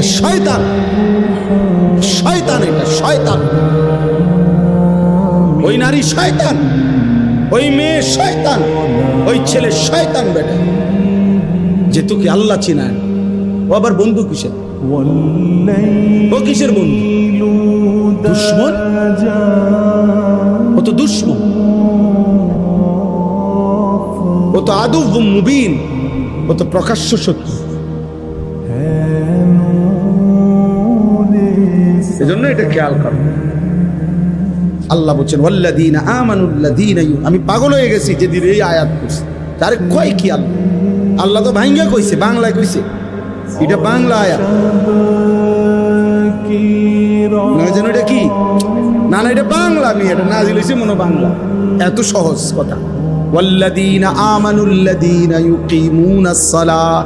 এটা শয়তান, শয়তান, এটা শয়তান। ওই নারী শয়তান, ওই মেয়ে শয়তান, ওই ছেলে শয়তান। বেটা যে তোকে আল্লাহ চিনায়, ও আবার বন্ধু কিসের? ও কিসের বন্ধু? দুশ্মন। ও তো দুশ্মন, ও তো আদুব মুবিন, ও তো প্রকাশ্য শত্রু। এজন্য এটা খেয়াল করো। আল্লাহ বলছেন ওয়াল্লাযীনা আমানুল্লাযীনা, আমি পাগল হয়ে গেছি যেদিন এই আয়াত পড়ছি। তারে কয় কি আল্লাহ? আল্লাহ তো ভাঙ্গা কইছে, বাংলায় কইছে। এটা বাংলা আয়াত না, যেন এটা কি না, না এটা বাংলা। আমি এটা নাজিল হইছে মনে বাংলা। এত সহজ কথা। ওয়াল্লাযীনা আমানুল্লাযীনা ইউকিমুনাস সালাহ,